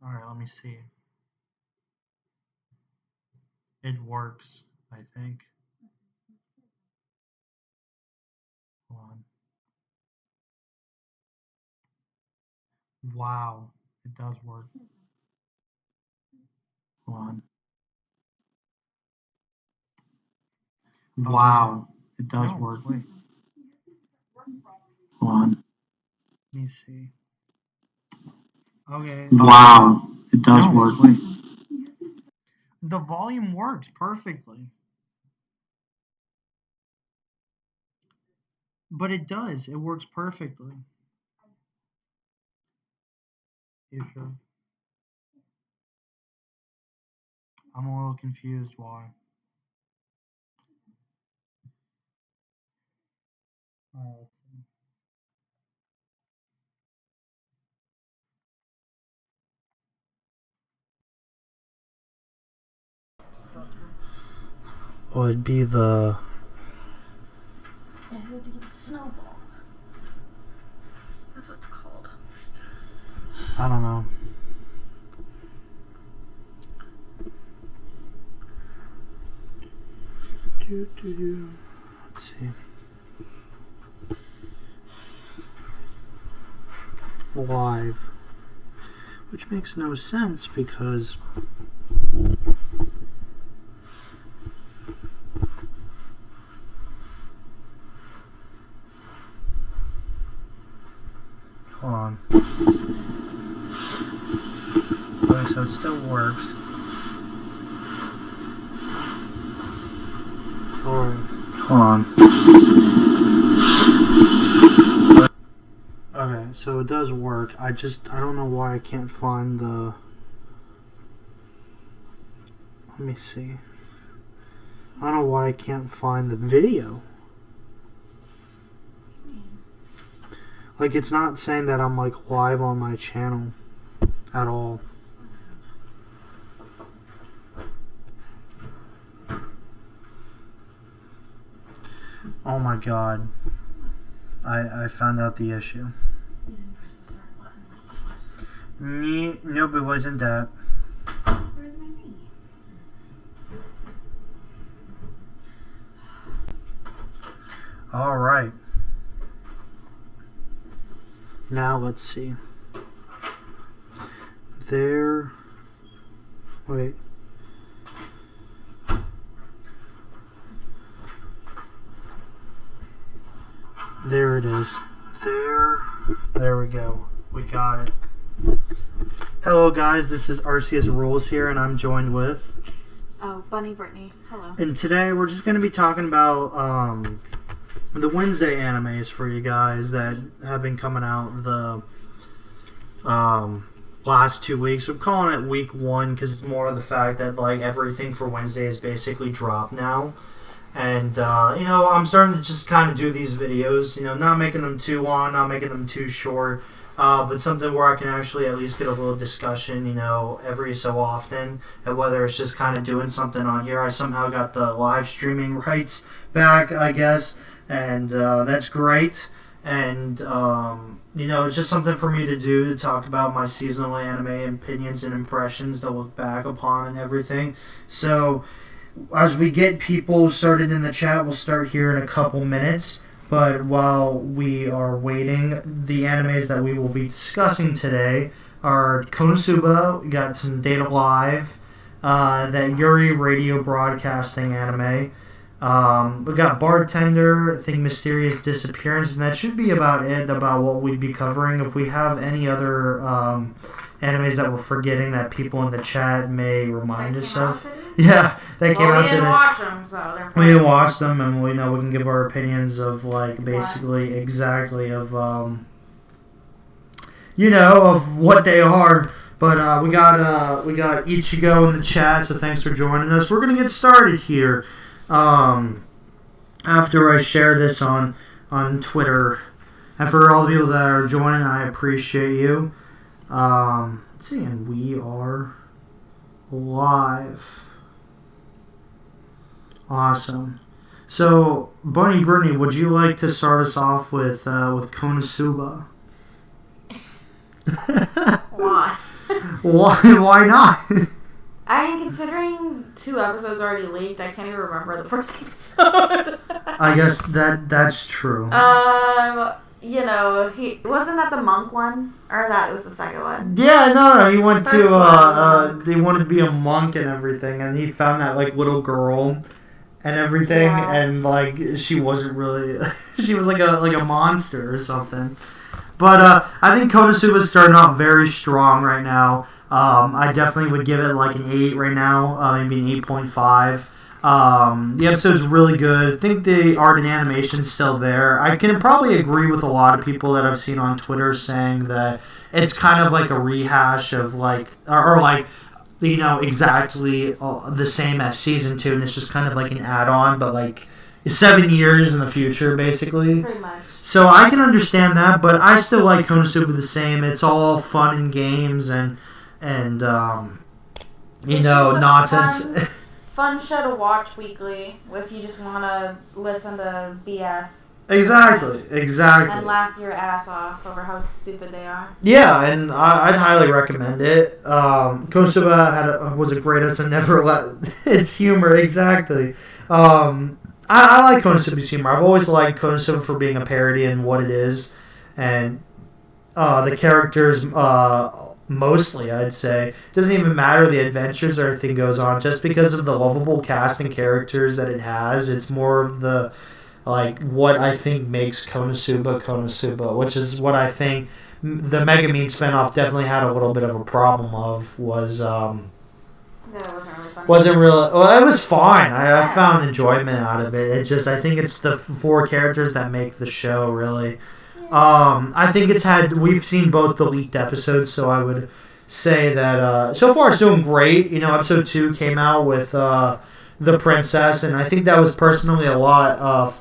Alright, let me see. It works, I think. Hold on. Wow, it does work. Hold on. Wow, it does work. Wait. Hold on. Let me see. Okay. Wow, it does work. Wait. The volume works perfectly. But it does. It works perfectly. You sure? I'm a little confused why. Alright. Well, it'd be the... Yeah, who had to get the snowball? That's what it's called. I don't know. Let's see. Live. Which makes no sense because... Hold on. Okay, so it still works. Alright. Hold on. Okay, so it does work. I don't know why I can't find the... Let me see. I don't know why I can't find the video. Like, it's not saying that I'm, like, live on my channel at all. Oh my god. I found out the issue. You didn't press the start button. Nope, it wasn't that. Where's my knee? Alright. Now let's see. There. Wait. There it is. There we go. We got it. Hello guys, this is Arceus Rules here, and I'm joined with... Oh, Bunny Brittany. Hello. And today we're just going to be talking about the Wednesday animes for you guys that have been coming out the last 2 weeks. We're calling it week 1 because it's more of the fact that like everything for Wednesday is basically dropped now. And, you know, I'm starting to just kind of do these videos, you know, not making them too long, not making them too short, but something where I can actually at least get a little discussion, you know, every so often, and whether it's just kind of doing something on here. I somehow got the live streaming rights back, I guess, and that's great. And, you know, it's just something for me to do, to talk about my seasonal anime opinions and impressions to look back upon and everything. So... as we get people started in the chat, we'll start here in a couple minutes. But while we are waiting, the animes that we will be discussing today are Konosuba, we got some Data Live, that Yuri radio broadcasting anime. We got Bartender, I think Mysterious Disappearance, and that should be about it, about what we'd be covering. If we have any other animes that we're forgetting that people in the chat may remind us of. Yeah, they came out today. We didn't watch them, so they're we didn't watch them, and we know we can give our opinions of like basically exactly of you know, of what they are. But we got Ichigo in the chat, so thanks for joining us. We're gonna get started here after I share this on Twitter, and for all the people that are joining, I appreciate you. Let's see, and we are live. Awesome. So, Bunny Brittany, would you like to start us off with Konosuba? Why? Why not? I mean, considering 2 episodes already leaked, I can't even remember the first episode. I guess that's true. You know, he wasn't that the monk one, or that was the second one. Yeah, no, he went First to one. they wanted to be a monk and everything, and he found that like little girl and everything, Yeah. and like she wasn't really, she was like a monster or something. But I think Konosuba's starting off very strong right now. I definitely would give it like an 8 right now, maybe an 8.5. The episode's really good. I think the art and animation's still there. I can probably agree with a lot of people that I've seen on Twitter saying that it's kind of like a rehash of like, or like, you know, exactly the same as season 2, and it's just kind of like an add-on, but like 7 years in the future, basically. Pretty much. So I can understand that, but I still like Konosuba the same. It's all fun and games and you It's know, just a nonsense. Fun show to watch weekly if you just want to listen to BS. Exactly. And laugh your ass off over how stupid they are. Yeah, and I'd highly recommend it. Konosuba was a great episode. Never let its humor exactly. I like Konosuba's humor. I've always liked Konosuba for being a parody and what it is, and the characters. Mostly, I'd say. It doesn't even matter the adventures or everything goes on. Just because of the lovable cast and characters that it has, it's more of the, like, what I think makes Konosuba, which is what I think the Megumin spinoff definitely had a little bit of a problem of, was, That wasn't really fun. well, it was fine. I found enjoyment out of it. It's just, I think it's the 4 characters that make the show, really. I think we've seen both the leaked episodes, so I would say that, so far it's doing great. You know, episode 2 came out with, the princess, and I think that was personally a lot,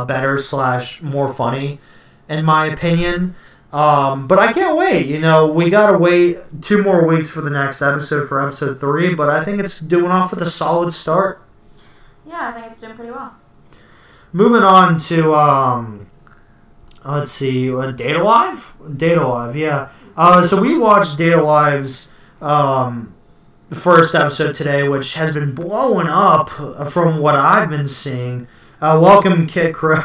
better / more funny, in my opinion. But I can't wait, you know, we gotta wait 2 more weeks for the next episode for episode 3, but I think it's doing off with a solid start. Yeah, I think it's doing pretty well. Moving on to, let's see, Data Live? Data Live, yeah. So we watched Data Live's first episode today, which has been blowing up from what I've been seeing. Welcome, Kit Crow.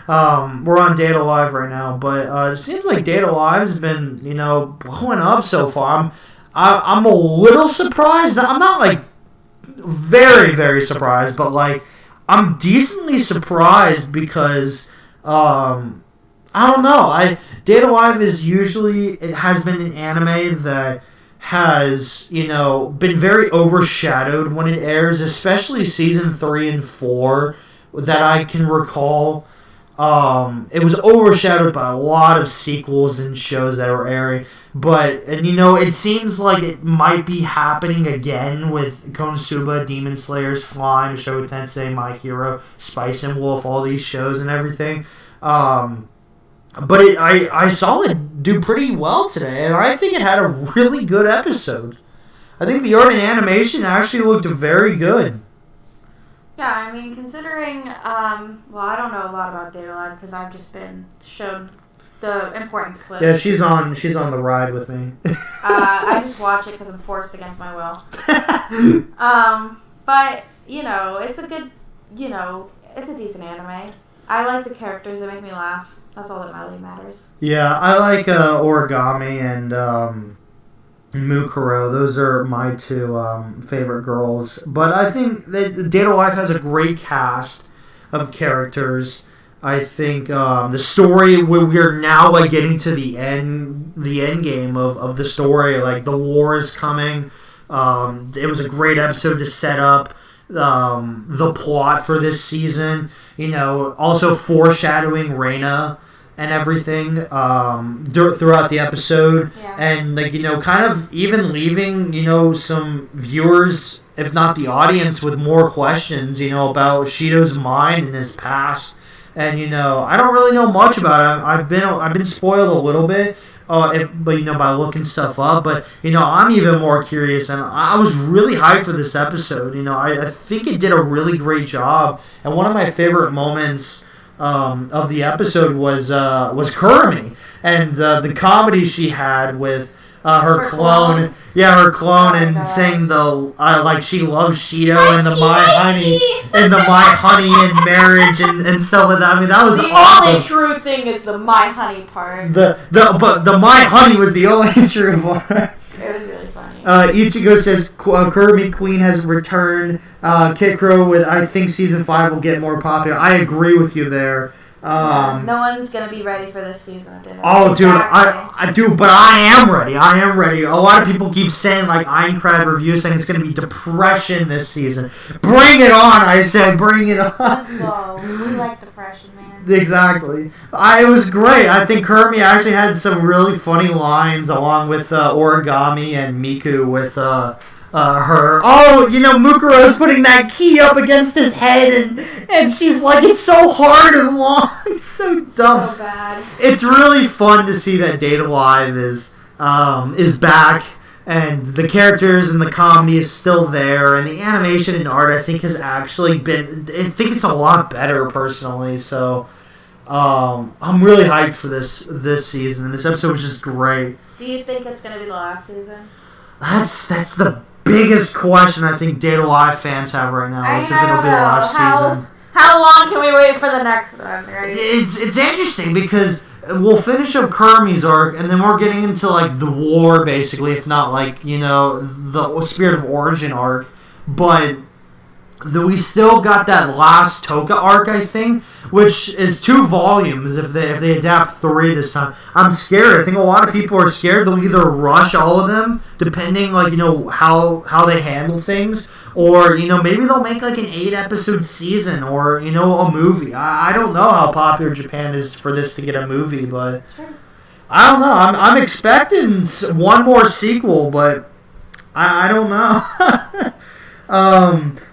We're on Data Live right now, but it seems like Data Live has been, you know, blowing up so far. I'm a little surprised. I'm not, like, very, very surprised, but, like, I'm decently surprised because, I don't know. Data Live is usually, it has been an anime that has, you know, been very overshadowed when it airs, especially season 3 and 4 that I can recall. It was overshadowed by a lot of sequels and shows that were airing. And you know, it seems like it might be happening again with Konosuba, Demon Slayer, Slime, Showa Tensei, My Hero, Spice and Wolf, all these shows and everything. But I saw it do pretty well today, and I think it had a really good episode. I think the art and animation actually looked very good. Yeah, I mean, considering, well, I don't know a lot about Data Live because I've just been shown the important clips. Yeah, she's on the ride with me. I just watch it because I'm forced against my will. But, you know, it's a good, you know, it's a decent anime. I like the characters, they make me laugh. That's all that really matters. Yeah, I like Origami and Mukuro. Those are my 2 favorite girls. But I think that Data Life has a great cast of characters. I think the story, we're now like getting to the end game of the story. Like, the war is coming. It was a great episode to set up the plot for this season. You know, also foreshadowing Reina and everything throughout the episode. Yeah. And, like, you know, kind of even leaving, you know, some viewers, if not the audience, with more questions, you know, about Shido's mind and his past. And, you know, I don't really know much about it. I've been spoiled a little bit, but you know, by looking stuff up. But, you know, I'm even more curious, and I was really hyped for this episode. You know, I think it did a really great job. And one of my favorite moments of the episode was Kurumi and the comedy she had with her clone. Yeah, her clone, and saying like she loves Cheeto and the My Honey and the My Honey and marriage and stuff like that. I mean, that was awesome. The only true thing is the My Honey part. But the My Honey was the only true part. It was really funny. Ichigo says Kirby Queen has returned. Kid Crow with I think season 5 will get more popular. I agree with you there. No one's gonna be ready for this season of dinner. Oh, dude, I do, but I am ready. I am ready. A lot of people keep saying, like, Einkrad review saying it's gonna be depression this season. Bring it on! I said, bring it on. Let's go. We like depression, man. Exactly. It was great. I think Kirby actually had some really funny lines along with Origami and Miku with her. Oh, Mukuro's putting that key up against his head, and she's like, it's so hard and long. It's so dumb. So bad. It's really fun to see that Data Live is back, and the characters and the comedy is still there, and the animation and art I think has actually been. I think it's a lot better personally. So I'm really hyped for this season. This episode was just great. Do you think it's gonna be the last season? That's the biggest question I think Data Live fans have right now is if it'll be the last season. How long can we wait for the next one, right? It's interesting because we'll finish up Kermi's arc and then we're getting into like the war basically, if not like, the Spirit of Origin arc. But we still got that last Toka arc, I think, which is 2 volumes if they adapt 3 this time. I'm scared. I think a lot of people are scared they'll either rush all of them, depending like, how they handle things, or, maybe they'll make like an 8-episode season or, a movie. I don't know how popular Japan is for this to get a movie, but I don't know. I'm expecting one more sequel, but I don't know.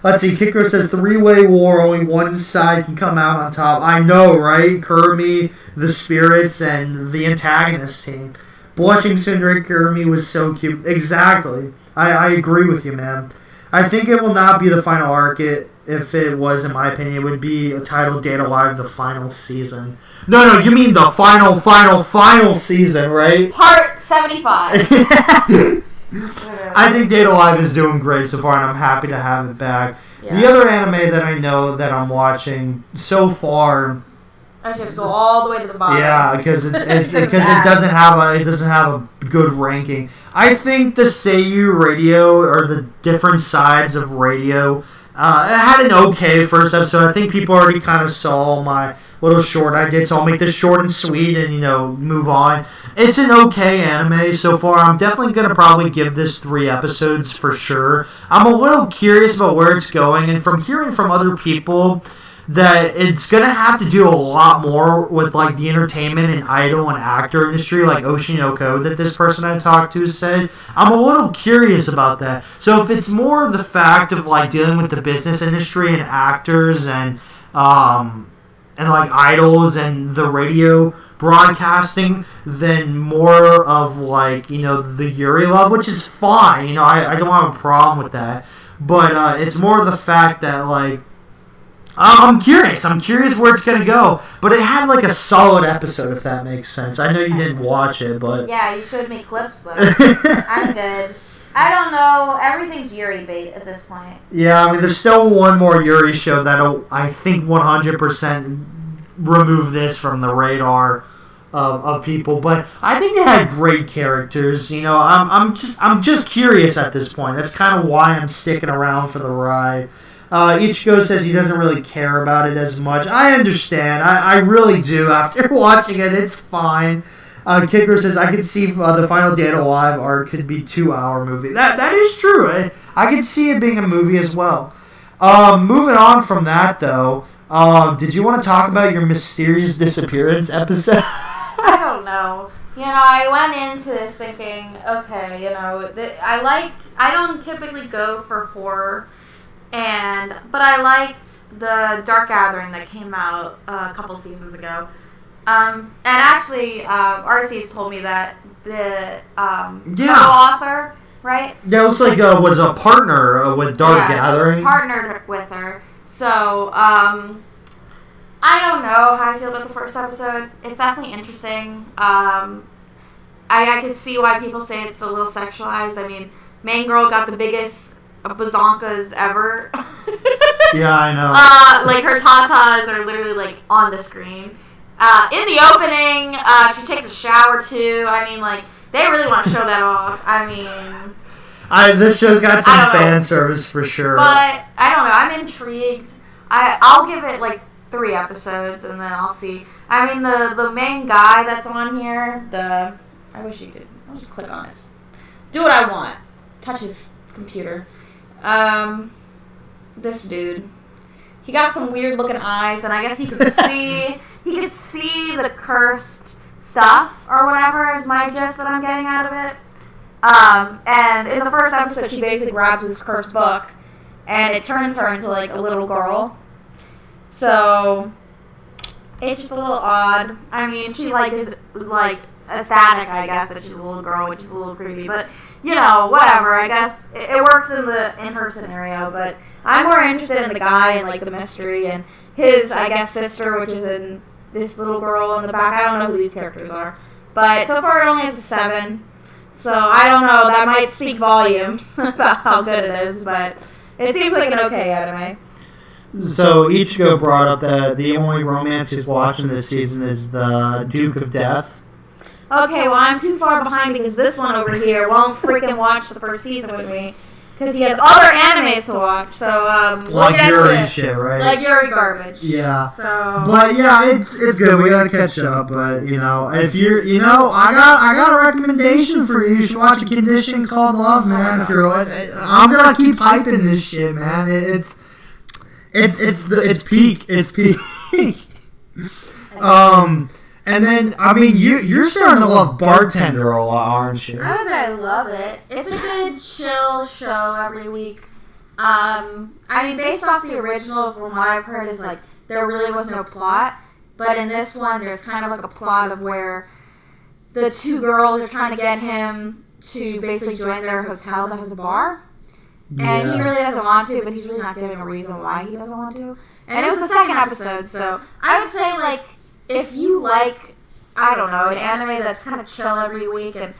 Let's see. Kikro says 3-way war. Only one side can come out on top. I know, right? Kirby, the spirits, and the antagonist team. Blushing Sundari Kirby was so cute. Exactly. I agree with you, man. I think it will not be the final arc. If it was, in my opinion, it would be titled Data Live the final season. No, you mean the final season, right? Part 75. I think Data Live is doing great so far, and I'm happy to have it back. Yeah. The other anime that I know that I'm watching so far, I should have to go all the way to the bottom. Yeah, because it doesn't have a good ranking. I think the Seiyu Radio or the different sides of radio, it had an okay first episode. I think people already kind of saw my little short I did, so I'll make this short and sweet and, move on. It's an okay anime so far. I'm definitely going to probably give this 3 episodes for sure. I'm a little curious about where it's going, and from hearing from other people that it's going to have to do a lot more with, like, the entertainment and idol and actor industry, like Oshinoko, that this person I talked to said. I'm a little curious about that. So if it's more the fact of, like, dealing with the business industry and actors and like, idols and the radio broadcasting, then more of, like, the Yuri love, which is fine. I don't have a problem with that. But it's more the fact that, like, I'm curious. I'm curious where it's going to go. But it had, like, a solid episode, if that makes sense. I know you didn't watch it, but... Yeah, you showed me clips, though. I'm good. I don't know. Everything's Yuri bait at this point. Yeah, I mean, there's still one more Yuri show that'll, I think, 100% remove this from the radar of people. But I think they had great characters. I'm just curious at this point. That's kind of why I'm sticking around for the ride. Ichigo says he doesn't really care about it as much. I understand. I really do. After watching it, it's fine. Kicker says, I could see the final Data Live arc could be 2-hour movie. That is true. I could see it being a movie as well. Moving on from that, though, did you want to talk about your mysterious disappearance episode? I don't know. I went into this thinking, okay, I don't typically go for horror, but I liked the Dark Gathering that came out a couple seasons ago. And actually, Arceus told me that the co-author, right? Yeah, it looks like was a partner with Dark Gathering. Partnered with her. So, I don't know how I feel about the first episode. It's definitely interesting. I can see why people say it's a little sexualized. I mean, main girl got the biggest bazonkas ever. Yeah, I know. Like her tatas are literally like on the screen. In the opening, she takes a shower too. I mean, like they really want to show that off. I mean, this show's got some fan service for sure. But I don't know. I'm intrigued. I'll give it like 3 episodes and then I'll see. I mean, the main guy that's on here. I wish you could. I'll just click on his. Do what I want. Touch his computer. This dude. He got some weird looking eyes, and I guess he could see the cursed stuff or whatever is my gist that I'm getting out of it. And in the first episode, she basically grabs this cursed book, and it turns her into like a little girl. So it's just a little odd. I mean, she like is like ecstatic, I guess, that she's a little girl, which is a little creepy, but. You know, whatever. I guess it works in her scenario, but I'm more interested in the guy and like the mystery and his, I guess, sister, which is in this little girl in the back. I don't know who these characters are, but so far it only has a 7, so I don't know. That might speak volumes about how good it is, but it seems like an okay anime. So Ichigo brought up that the only romance he's watching this season is the Duke of Death. Okay, well, I'm too far behind because this one over here won't freaking watch the first season with me. Because he has other animes to watch, so, we'll get Yuri to it. Shit, right? Like Yuri garbage. Yeah. So. But, yeah, it's good. We gotta catch up, but, you know, if you're, you know, I got a recommendation for you. You should watch a condition called Love, man. If you're, I'm gonna keep hyping this shit, man. It's peak. It's peak. And then, I mean, you're starting to love Bartender a lot, aren't you? I would say I love it. It's a good, chill show every week. I mean, based off the original, from what I've heard, is like, there really was no plot. But in this one, there's kind of like a plot of where the 2 girls are trying to get him to basically join their hotel that has a bar. And he really doesn't want to, but he's really not giving a reason why he doesn't want to. And it was the 2nd episode, so I would say, like, if you like, I don't know, an anime that's kind of chill every week and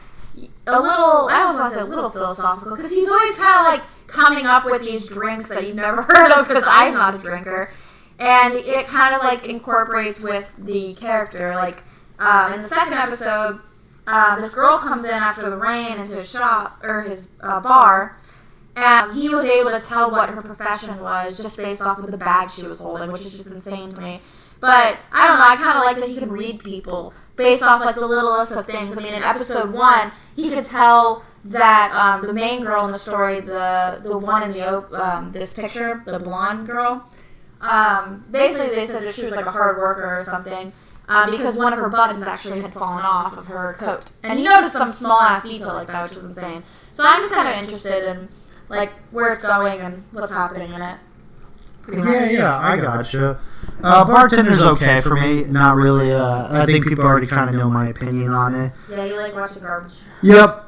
a little, I always want to say a little philosophical, because he's always kind of like coming up with these drinks that you've never heard of, because I'm not a drinker. And it kind of like incorporates with the character. Like, in the 2nd episode, this girl comes in after the rain into his shop, or his bar, and he was able to tell what her profession was just based off of the bag she was holding, which is just insane to me. But, I don't know, I kind of like that he can read people based off, like, the littlest of things. I mean, in episode 1, he could tell that the main girl in the story, the one in this picture, the blonde girl, basically they said that she was, like, a hard worker or something, because one of her buttons actually had fallen off of her coat. And he noticed some small-ass detail like that, which is insane. So I'm just kind of interested in, like, where it's going and what's happening in it. Yeah, I gotcha. Bartender's okay for me. Not really. I think people already kind of know my opinion on it. Yeah, you like watching garbage. Yep.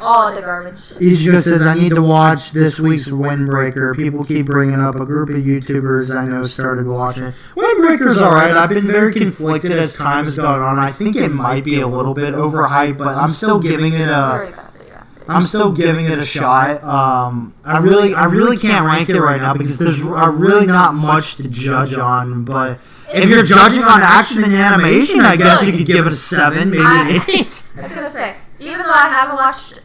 All the garbage. Ichigo says, I need to watch this week's Windbreaker. People keep bringing up. A group of YouTubers I know started watching it. Windbreaker's alright. I've been very conflicted as time has gone on. I think it might be a little bit overhyped, but I'm still giving it a... I'm still giving it a shot. I really can't rank it right now because there's really not much to judge on. But if you're judging on action and animation, I guess you could give it a 7, maybe an 8. I was gonna say, even though I haven't watched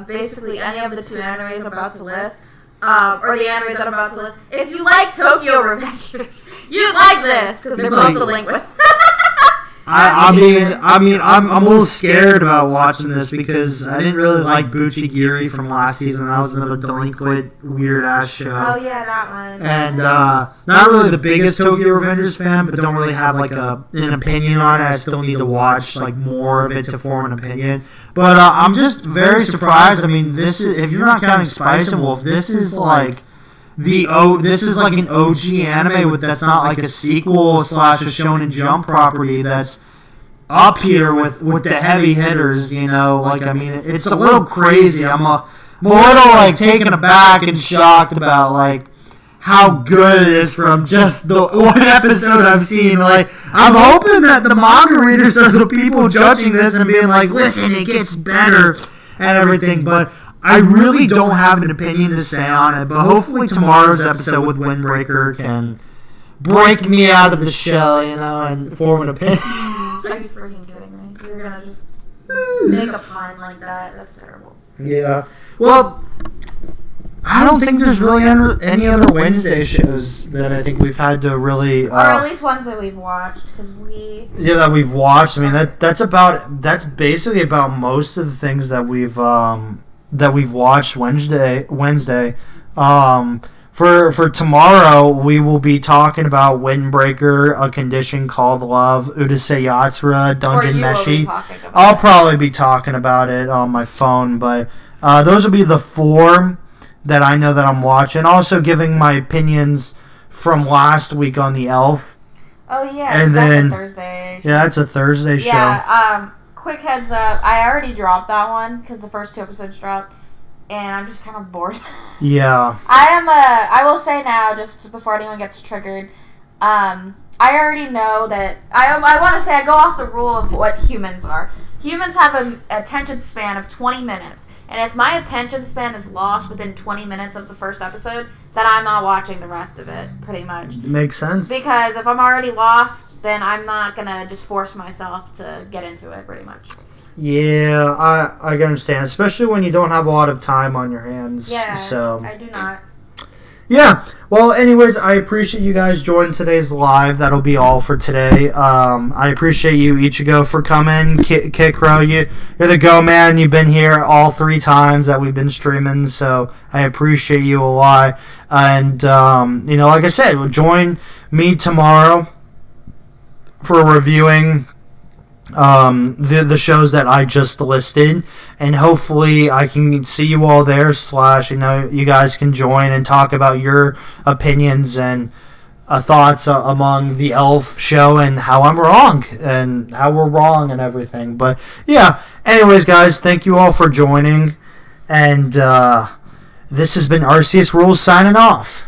basically any of the 2 animes I'm about to list, or the anime that I'm about to list, if you like Tokyo Revengers, you'd like this because they're both delinquents. I mean, I'm a little scared about watching this because I didn't really like Buchigiri from last season. That was another delinquent, weird-ass show. Oh, yeah, that one. And not really the biggest Tokyo Revengers fan, but don't really have, like, an opinion on it. I still need to watch, like, more of it to form an opinion. But I'm just very surprised. I mean, this is, if you're not counting Spice and Wolf, this is, like... this is like an OG anime that's not like a sequel / a Shonen Jump property that's up here with the heavy hitters, you know. Like, I mean, it's a little crazy. I'm a little like taken aback and shocked about like how good it is from just the one episode I've seen. Like, I'm hoping that the manga readers are the people judging this and being like, listen, it gets better and everything. But I really don't have an opinion to say on it. But hopefully tomorrow's episode with Windbreaker can break me out of the shell, and form an opinion. Are you freaking kidding me? You're gonna just make a pun like that? That's terrible. Yeah. Well, I don't think there's really any other Wednesday shows that I think we've had to really... or at least ones that we've watched, because we... Yeah, that we've watched. I mean, that's basically about most of the things that we've watched Wednesday. For tomorrow, we will be talking about Windbreaker, A Condition Called Love, Urusei Yatsura, Dungeon Meshi. I'll probably be talking about it on my phone, but those will be the 4 that I know that I'm watching. Also giving my opinions from last week on The Elf. Oh, yeah, and then, that's a Thursday show. Yeah, that's a Thursday show. Yeah, quick heads up, I already dropped that one, because the first 2 episodes dropped. And I'm just kind of bored. Yeah. I will say now, just before anyone gets triggered, I already know that, I want to say I go off the rule of what humans are. Humans have an attention span of 20 minutes. And if my attention span is lost within 20 minutes of the first episode, then I'm not watching the rest of it, pretty much. Makes sense. Because if I'm already lost, then I'm not going to just force myself to get into it, pretty much. Yeah, I can understand, especially when you don't have a lot of time on your hands. Yeah, so. I do not. Yeah, well, anyways, I appreciate you guys joining today's live. That'll be all for today. I appreciate you, Ichigo, for coming. Kikro, you're the go man. You've been here all 3 times that we've been streaming, so I appreciate you a lot. And, like I said, join me tomorrow for reviewing the shows that I just listed, and hopefully I can see you all there, / you guys can join and talk about your opinions and thoughts among the Elf show and how I'm wrong and how we're wrong and everything. But yeah, anyways guys, thank you all for joining, and this has been Arceus Rules signing off.